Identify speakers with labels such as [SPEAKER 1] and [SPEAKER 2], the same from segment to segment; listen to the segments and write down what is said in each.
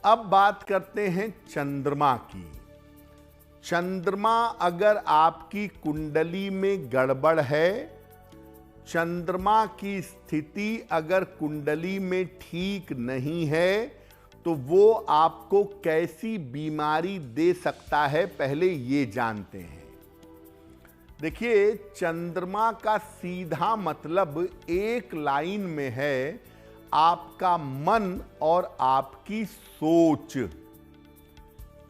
[SPEAKER 1] अब बात करते हैं चंद्रमा की। चंद्रमा अगर आपकी कुंडली में गड़बड़ है, चंद्रमा की स्थिति अगर कुंडली में ठीक नहीं है, तो वो आपको कैसी बीमारी दे सकता है, पहले ये जानते हैं। देखिए, चंद्रमा का सीधा मतलब एक लाइन में है आपका मन और आपकी सोच।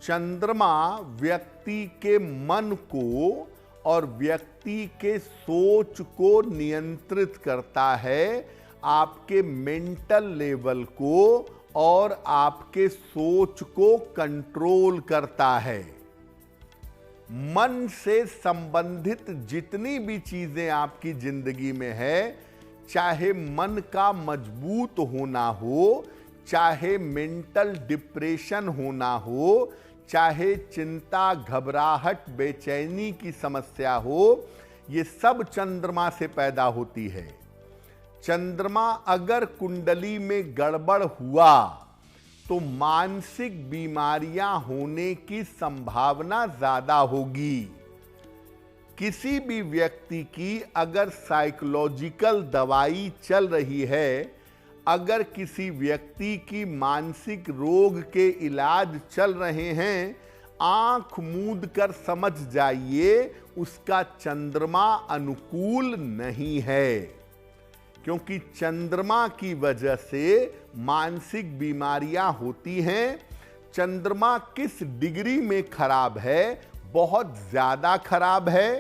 [SPEAKER 1] चंद्रमा व्यक्ति के मन को और व्यक्ति के सोच को नियंत्रित करता है, आपके मेंटल लेवल को और आपके सोच को कंट्रोल करता है। मन से संबंधित जितनी भी चीजें आपकी जिंदगी में है, चाहे मन का मजबूत होना हो, चाहे मेंटल डिप्रेशन होना हो, चाहे चिंता, घबराहट, बेचैनी की समस्या हो, ये सब चंद्रमा से पैदा होती है। चंद्रमा अगर कुंडली में गड़बड़ हुआ तो मानसिक बीमारियां होने की संभावना ज्यादा होगी। किसी भी व्यक्ति की अगर साइकोलॉजिकल दवाई चल रही है, अगर किसी व्यक्ति की मानसिक रोग के इलाज चल रहे हैं, आंख मूंद कर समझ जाइए उसका चंद्रमा अनुकूल नहीं है, क्योंकि चंद्रमा की वजह से मानसिक बीमारियां होती हैं। चंद्रमा किस डिग्री में खराब है, बहुत ज्यादा खराब है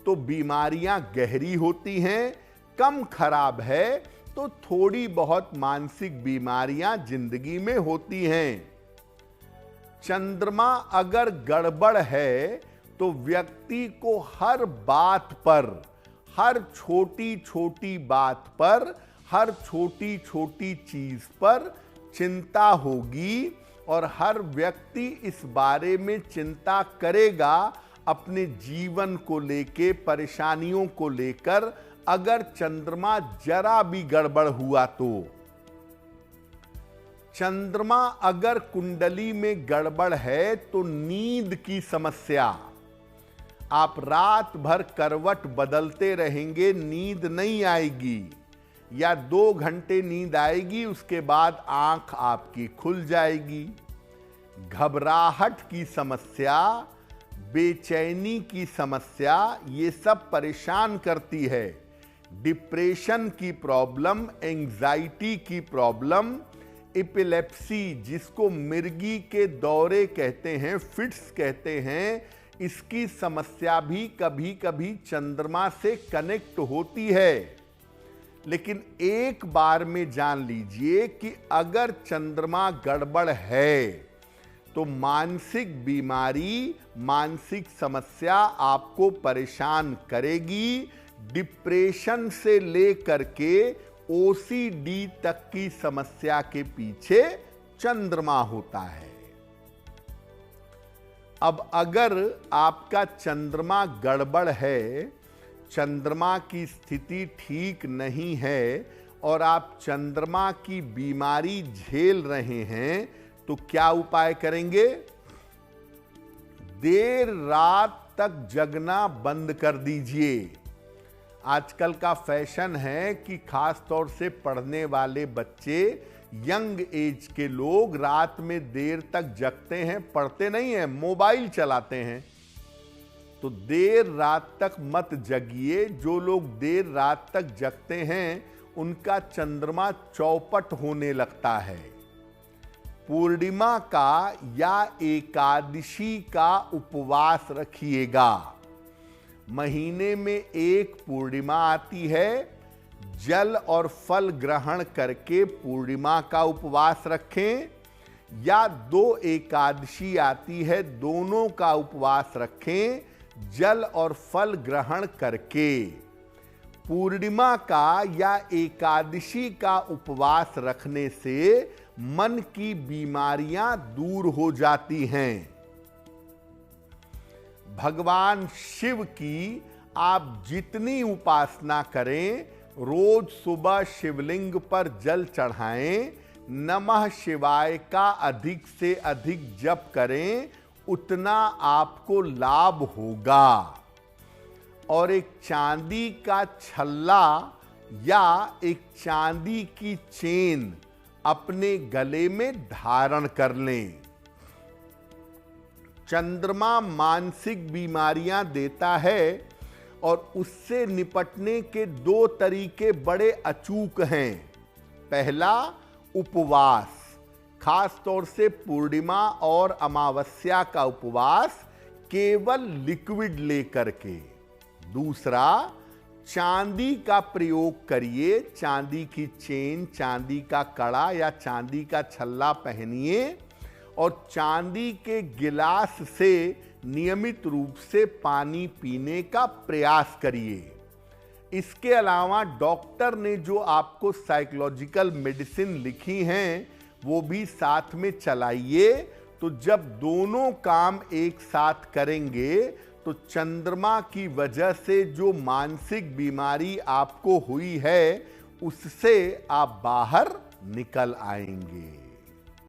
[SPEAKER 1] तो बीमारियां गहरी होती हैं, कम खराब है तो थोड़ी बहुत मानसिक बीमारियां जिंदगी में होती हैं। चंद्रमा अगर गड़बड़ है तो व्यक्ति को हर बात पर, हर छोटी छोटी बात पर, हर छोटी छोटी चीज पर चिंता होगी और हर व्यक्ति इस बारे में चिंता करेगा अपने जीवन को लेके, परेशानियों को लेकर। अगर चंद्रमा जरा भी गड़बड़ हुआ तो, चंद्रमा अगर कुंडली में गड़बड़ है तो नींद की समस्या, आप रात भर करवट बदलते रहेंगे, नींद नहीं आएगी, या 2 घंटे नींद आएगी, उसके बाद आंख आपकी खुल जाएगी। घबराहट की समस्या, बेचैनी की समस्या, ये सब परेशान करती है। डिप्रेशन की प्रॉब्लम, एंजाइटी की प्रॉब्लम, एपिलेप्सी जिसको मिर्गी के दौरे कहते हैं, फिट्स कहते हैं, इसकी समस्या भी कभी कभी चंद्रमा से कनेक्ट होती है। लेकिन एक बार में जान लीजिए कि अगर चंद्रमा गड़बड़ है तो मानसिक बीमारी, मानसिक समस्या आपको परेशान करेगी। डिप्रेशन से लेकर के ओसीडी तक की समस्या के पीछे चंद्रमा होता है। अब अगर आपका चंद्रमा गड़बड़ है, चंद्रमा की स्थिति ठीक नहीं है और आप चंद्रमा की बीमारी झेल रहे हैं, तो क्या उपाय करेंगे? देर रात तक जगना बंद कर दीजिए। आजकल का फैशन है कि खास तौर से पढ़ने वाले बच्चे, यंग एज के लोग रात में देर तक जगते हैं, पढ़ते नहीं हैं, मोबाइल चलाते हैं। तो देर रात तक मत जगिए। जो लोग देर रात तक जगते हैं उनका चंद्रमा चौपट होने लगता है। पूर्णिमा का या एकादशी का उपवास रखिएगा। महीने में एक पूर्णिमा आती है, जल और फल ग्रहण करके पूर्णिमा का उपवास रखें, या 2 एकादशी आती है, दोनों का उपवास रखें, जल और फल ग्रहण करके। पूर्णिमा का या एकादशी का उपवास रखने से मन की बीमारियां दूर हो जाती हैं। भगवान शिव की आप जितनी उपासना करें, रोज सुबह शिवलिंग पर जल चढ़ाएं, नमः शिवाय का अधिक से अधिक जप करें, उतना आपको लाभ होगा। और एक चांदी का छल्ला या एक चांदी की चेन अपने गले में धारण कर लें। चंद्रमा मानसिक बीमारियां देता है और उससे निपटने के दो तरीके बड़े अचूक हैं। पहला, उपवास, खास तौर से पूर्णिमा और अमावस्या का उपवास केवल लिक्विड लेकर के। दूसरा, चांदी का प्रयोग करिए, चांदी की चेन, चांदी का कड़ा या चांदी का छल्ला पहनिए और चांदी के गिलास से नियमित रूप से पानी पीने का प्रयास करिए। इसके अलावा डॉक्टर ने जो आपको साइकोलॉजिकल मेडिसिन लिखी हैं वो भी साथ में चलाइए। तो जब दोनों काम एक साथ करेंगे तो चंद्रमा की वजह से जो मानसिक बीमारी आपको हुई है उससे आप बाहर निकल आएंगे।